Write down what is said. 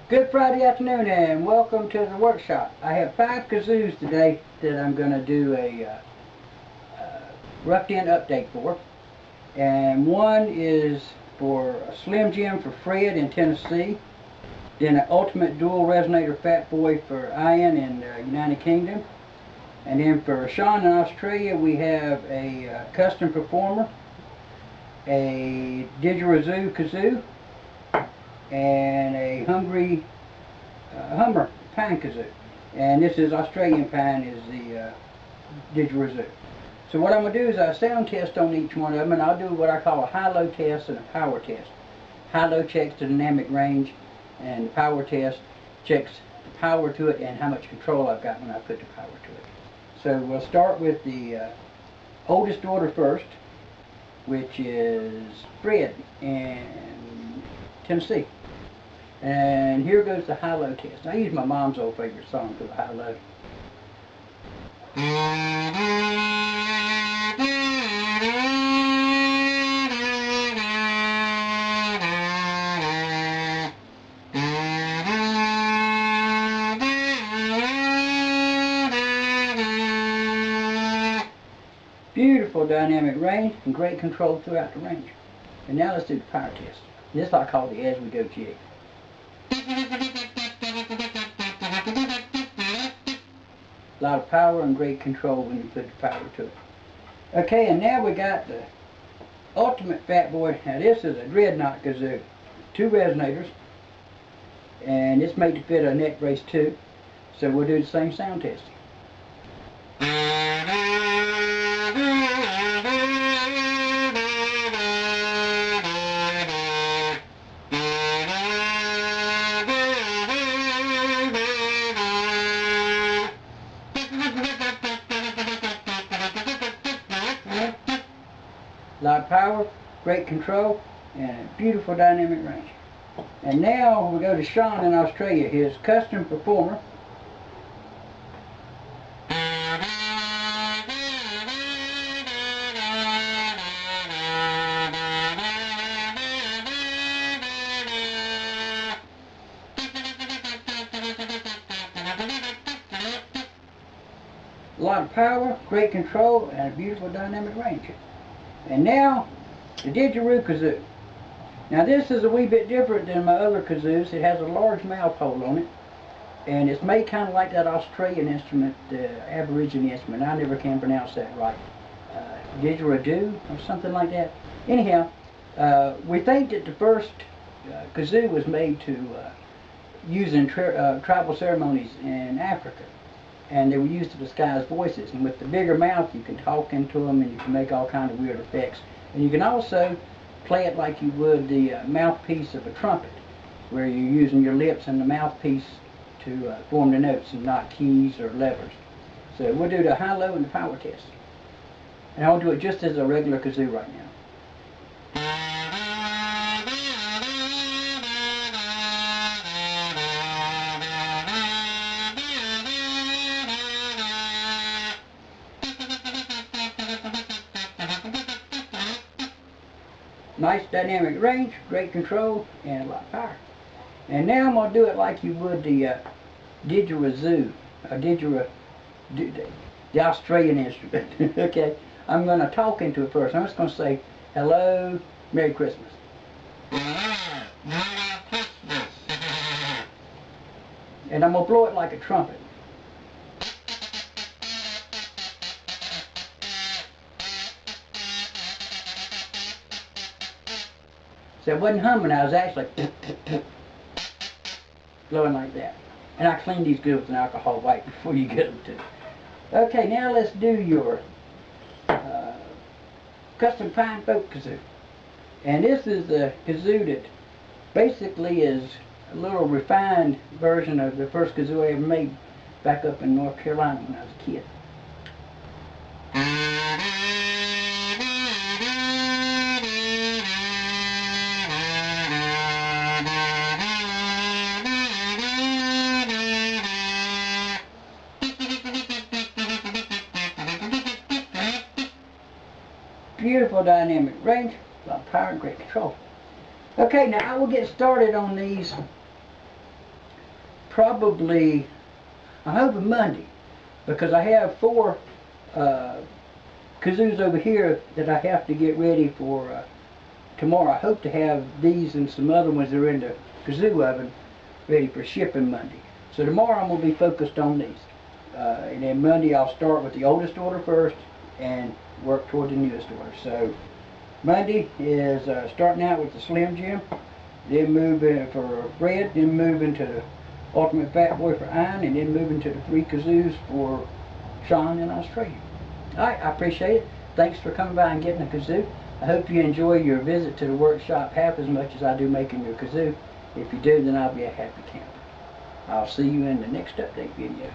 Good Friday afternoon and welcome to the workshop. I have 5 kazoos today that I'm going to do a roughed in update for. And one is for a Slim Jim for Fred in Tennessee. Then an Ultimate Dual Resonator Fat Boy for Ian in the United Kingdom. And then for Shawn in Australia we have a Custom Performer, a Didgeridoo Kazoo, and a Hummer Pine Kazoo. And this is Australian Pine is the Didgeridoo. So what I'm going to do is I sound test on each one of them, and I'll do what I call a high-low test and a power test. High-low checks the dynamic range, and the power test checks the power to it and how much control I've got when I put the power to it. So we'll start with the oldest order first, which is Fred in Tennessee. And here goes the high-low test. I use my mom's old favorite song for the high-low. Beautiful dynamic range and great control throughout the range. And now let's do the power test. This I call the Aswego jig. A lot of power and great control when you put the power to it. Okay, and now we got the Ultimate Fat Boy. Now this is a Dreadnought Kazoo. 2 resonators. And it's made to fit a neck brace too. So we'll do the same sound testing. A lot of power, great control, and a beautiful dynamic range. And now we go to Shawn in Australia, his Custom Performer. A lot of power, great control, and a beautiful dynamic range. And now, the Didgeridoo Kazoo. Now this is a wee bit different than my other kazoos. It has a large mouth hole on it. And it's made kind of like that Australian instrument, the Aborigine instrument. I never can pronounce that right. Didgeridoo or something like that. Anyhow, we think that the first kazoo was made to use in tribal ceremonies in Africa. And they were used to disguise voices, and with the bigger mouth you can talk into them and you can make all kinds of weird effects. And you can also play it like you would the mouthpiece of a trumpet, where you're using your lips and the mouthpiece to form the notes and not keys or levers. So we'll do the high-low and the power test. And I'll do it just as a regular kazoo right now. Nice dynamic range, great control, and a lot of power. And now I'm going to do it like you would the Didgeridoo, the Australian instrument. Okay, I'm going to talk into it first. I'm just going to say, hello, Merry Christmas. And I'm going to blow it like a trumpet. So I wasn't humming, I was actually blowing like that. And I clean these good with an alcohol wipe before you get them to. Okay, now let's do your Custom Pine Folk Kazoo. And this is the kazoo that basically is a little refined version of the first kazoo I ever made back up in North Carolina when I was a kid. Beautiful dynamic range, a lot of power and great control. Okay, now I will get started on these probably, I'm hoping Monday, because I have 4 kazoos over here that I have to get ready for tomorrow. I hope to have these and some other ones that are in the kazoo oven ready for shipping Monday. So tomorrow I'm going to be focused on these. And then Monday I'll start with the oldest order first and work toward the newest order. So Monday is starting out with the Slim Jim, then moving for bread, then moving to the Ultimate Fat Boy for iron, and then moving to the 3 kazoos for Shawn in Australia. Alright, I appreciate it. Thanks for coming by and getting a kazoo. I hope you enjoy your visit to the workshop half as much as I do making your kazoo. If you do, then I'll be a happy camper. I'll see you in the next update video.